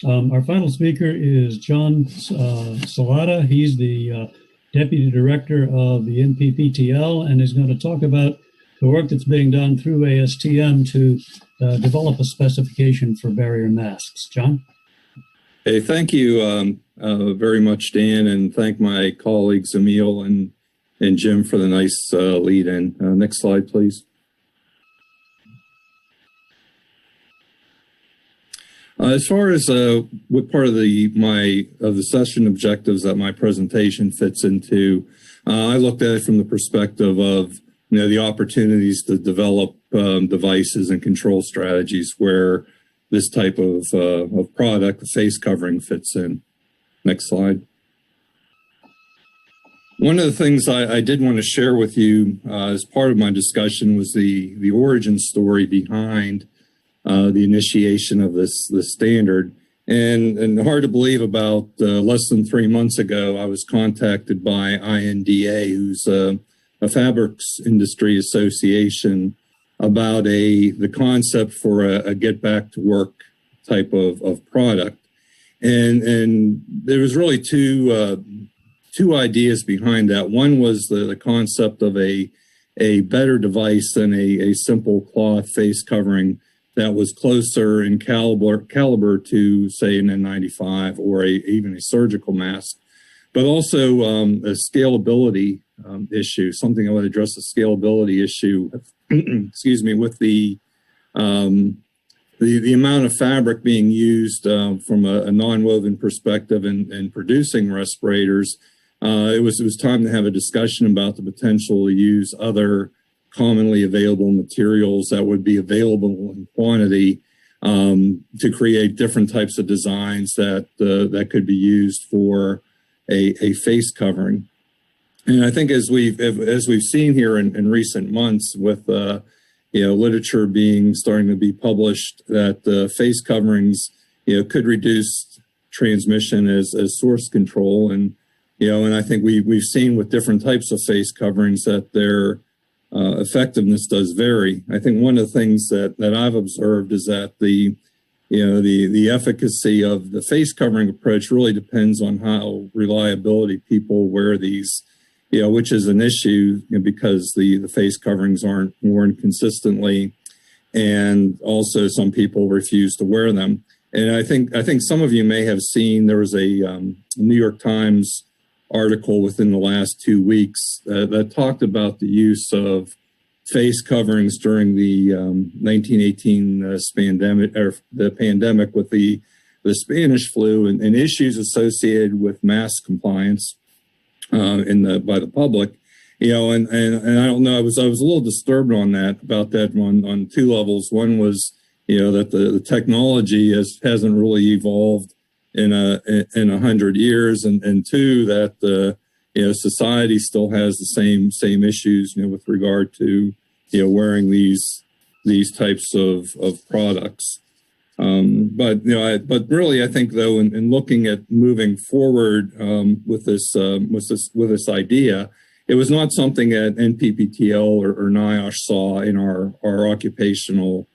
Our final speaker is John Szalajda. He's the Deputy Director of the NPPTL and is going to talk about the work that's being done through ASTM to develop a specification for barrier masks. John? Hey, thank you very much, Dan, and thank my colleagues Emil and Jim for the nice lead-in. Next slide, please. As far as what part of the session objectives that my presentation fits into, I looked at it from the perspective of the opportunities to develop devices and control strategies where this type of product, the face covering, fits in. Next slide. One of the things I did want to share with you as part of my discussion was the origin story behind the initiation of this standard. And hard to believe, about less than 3 months ago, I was contacted by INDA, who's a fabrics industry association, about the concept for a get back to work type of product. And there was really two ideas behind that. One was the concept of a better device than a simple cloth face covering that was closer in caliber to, say, an N95 or even a surgical mask, but also a scalability issue, something that would address the scalability issue, excuse me, with the amount of fabric being used from a non-woven perspective in producing respirators. It was time to have a discussion about the potential to use other commonly available materials that would be available in quantity to create different types of designs that could be used for a face covering. And I think as we've seen here in recent months, with literature starting to be published, that face coverings could reduce transmission as source control, and I think we've seen with different types of face coverings that their effectiveness does vary. I think one of the things that I've observed is that the efficacy of the face covering approach really depends on how reliability people wear these, which is an issue because the face coverings aren't worn consistently, and also some people refuse to wear them. And I think some of you may have seen there was a New York Times article within the last 2 weeks that talked about the use of face coverings during the 1918 pandemic with the Spanish flu and issues associated with mask compliance by the public. And I don't know, I was a little disturbed about that on two levels. One was that the technology hasn't really evolved in 100 years, and two, that society still has the same issues with regard to wearing these types of products. But really, I think though, in looking at moving forward with this idea, it was not something that NPPTL or NIOSH saw in our occupational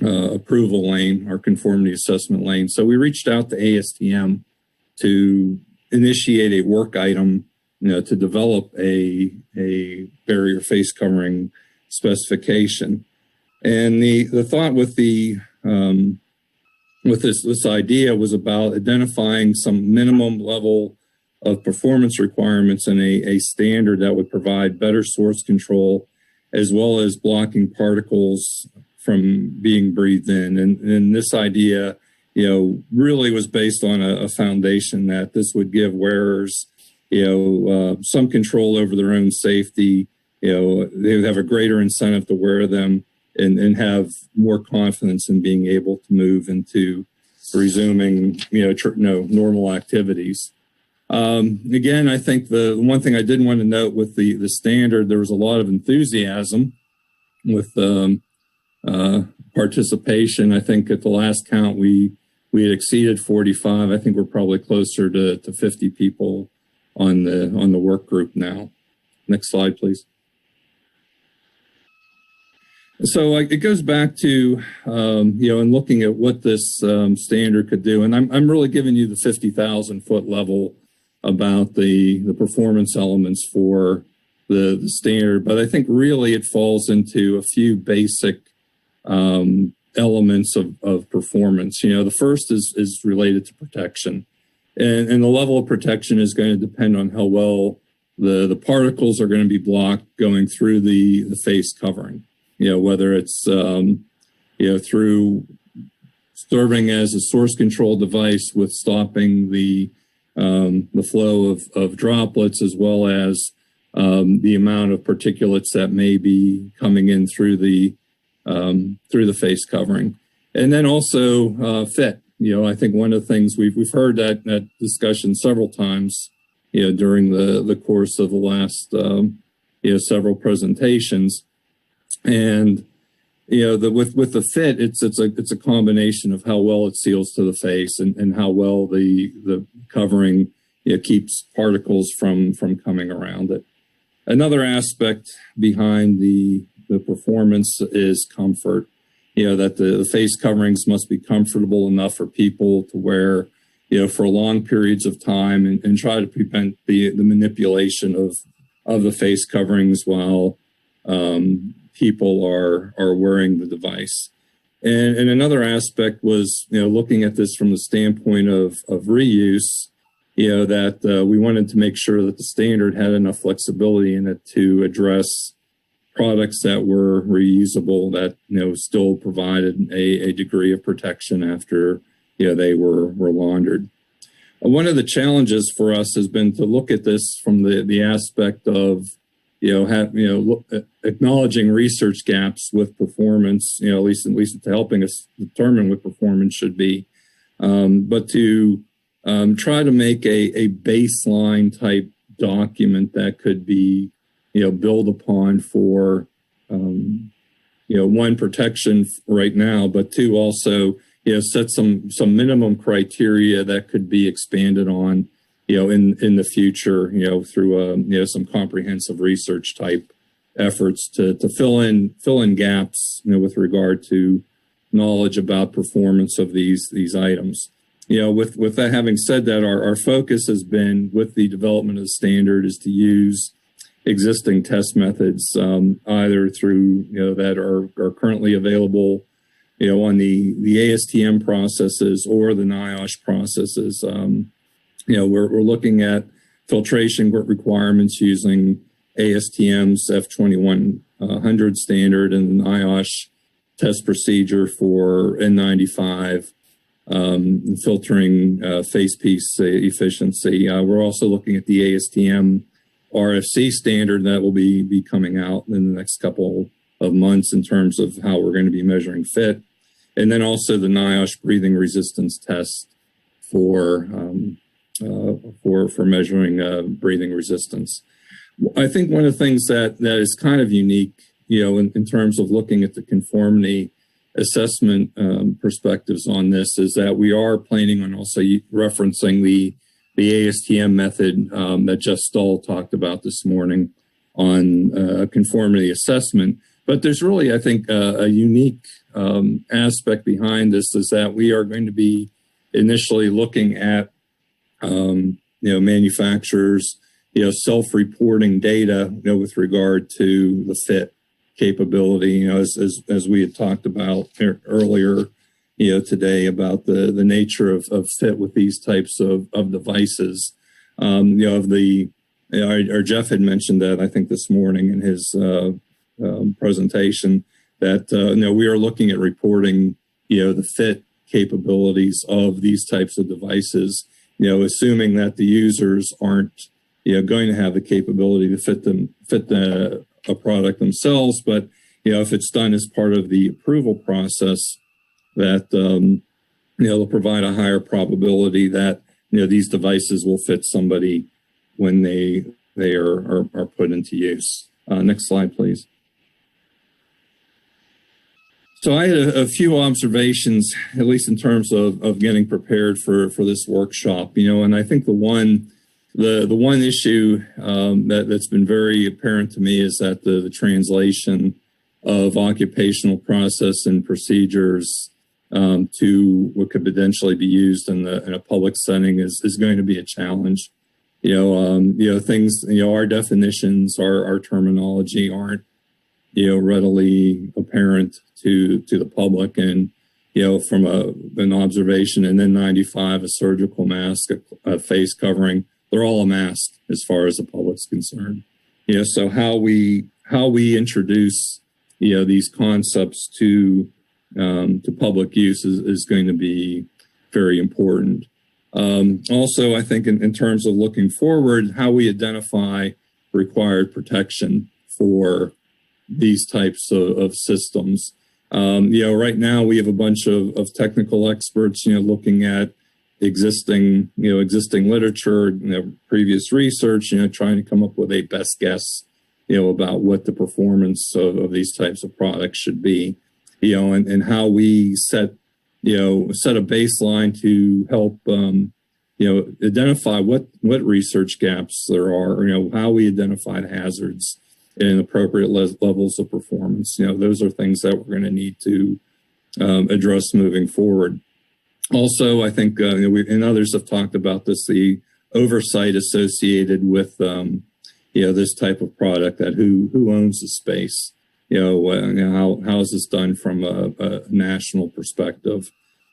approval lane, our conformity assessment lane. So we reached out to ASTM to initiate a work item, to develop a barrier face covering specification. And the thought with this idea was about identifying some minimum level of performance requirements in a standard that would provide better source control, as well as blocking particles from being breathed in. And this idea, really was based on a foundation that this would give wearers, some control over their own safety. They would have a greater incentive to wear them and have more confidence in being able to move into resuming, normal activities. Again, I think the one thing I did want to note with the standard, there was a lot of enthusiasm with participation. I think at the last count, we had exceeded 45. I think we're probably closer to 50 people on the work group now. Next slide, please. So it goes back to, and looking at what this standard could do. And I'm really giving you the 50,000 foot level about the performance elements for the standard. But I think really it falls into a few basic elements of performance. The first is related to protection. And the level of protection is going to depend on how well the particles are going to be blocked going through the face covering. Whether it's, through serving as a source control device with stopping the flow of droplets, as well as the amount of particulates that may be coming in through the face covering. And then also fit. I think one of the things we've heard that discussion several times, during the course of the last, several presentations. And with the fit, it's a combination of how well it seals to the face and how well the covering keeps particles from coming around it. Another aspect behind the performance is comfort. That the face coverings must be comfortable enough for people to wear, for long periods of time and try to prevent the manipulation of the face coverings while people are wearing the device. And another aspect was, looking at this from the standpoint of reuse, that we wanted to make sure that the standard had enough flexibility in it to address products that were reusable, that, still provided a degree of protection after, they were laundered. One of the challenges for us has been to look at this from the aspect of, acknowledging research gaps with performance, at least to helping us determine what performance should be, but to try to make a baseline type document that could be, build upon for, one, protection right now, but two, also, set some minimum criteria that could be expanded on, in the future, through some comprehensive research type efforts to fill in gaps, with regard to knowledge about performance of these items. With that, having said that, our focus has been with the development of the standard is to use existing test methods, either through, that are currently available, on the ASTM processes or the NIOSH processes. We're looking at filtration requirements using ASTM's F2100 standard and the NIOSH test procedure for N95, filtering face piece efficiency. We're also looking at the ASTM RFC standard that will be coming out in the next couple of months in terms of how we're going to be measuring fit. And then also the NIOSH breathing resistance test for measuring breathing resistance. I think one of the things that is kind of unique, in terms of looking at the conformity assessment perspectives on this, is that we are planning on also referencing the ASTM method that Jeff Stahl talked about this morning on conformity assessment. But there's really, I think, a unique aspect behind this is that we are going to be initially looking at manufacturers, self-reporting data, with regard to the fit capability, as we had talked about earlier, today about the nature of fit with these types of devices. Our Jeff had mentioned that, I think, this morning in his presentation, that, we are looking at reporting, the fit capabilities of these types of devices, assuming that the users aren't, going to have the capability to fit a product themselves, but, if it's done as part of the approval process, that, they'll provide a higher probability that, these devices will fit somebody when they are put into use. Next slide, please. So I had a few observations, at least in terms of getting prepared for this workshop, and I think the one issue that's been very apparent to me is that the translation of occupational process and procedures to what could potentially be used in a public setting is going to be a challenge. Things, our definitions, our terminology aren't, readily apparent to the public. And, from an observation, and then 95, a surgical mask, a face covering, they're all a mask as far as the public's concerned. So how we introduce, these concepts to public use is going to be very important. Also, I think in terms of looking forward, how we identify required protection for these types of systems. Right now we have a bunch of technical experts, looking at existing literature, previous research, trying to come up with a best guess, about what the performance of these types of products should be, and how we set a baseline to help, identify what research gaps there are, how we identify hazards and appropriate levels of performance. Those are things that we're going to need to address moving forward. Also, I think, and others have talked about this, the oversight associated with, this type of product, that who owns the space, how is this done from a national perspective?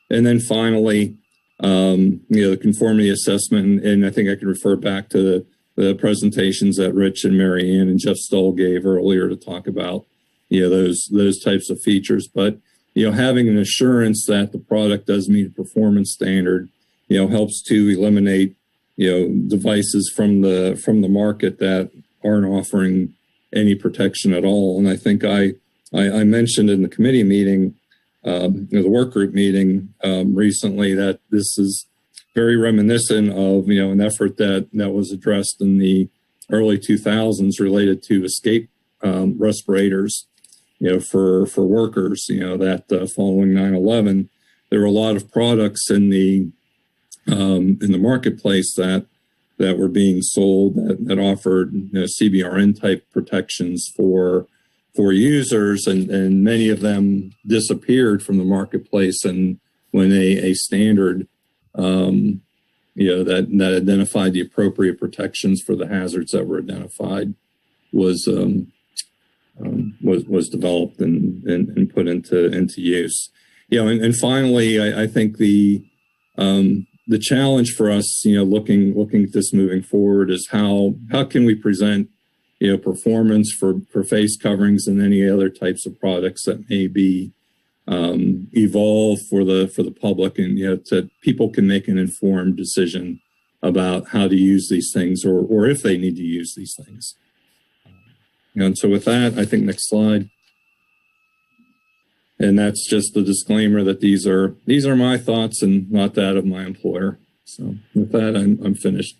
And then finally, the conformity assessment, and I think I can refer back to the presentations that Rich and Mary Ann and Jeff Stoll gave earlier to talk about, those types of features. But, having an assurance that the product does meet a performance standard, helps to eliminate, devices from the market that aren't offering any protection at all. And I think I mentioned in the committee meeting, the work group meeting recently, that this is very reminiscent of, an effort that was addressed in the early 2000s related to escape respirators, for workers, that following 9/11, there were a lot of products in the marketplace that were being sold that offered, CBRN type protections for users, and many of them disappeared from the marketplace. And when a standard that identified the appropriate protections for the hazards that were identified was developed and put into use. And finally, I think the challenge for us, looking at this moving forward, is how can we present, performance for face coverings and any other types of products that may be evolve for the public, and that people can make an informed decision about how to use these things, or if they need to use these things. And so with that, I think next slide. And that's just the disclaimer that these are my thoughts and not that of my employer. So with that, I'm finished.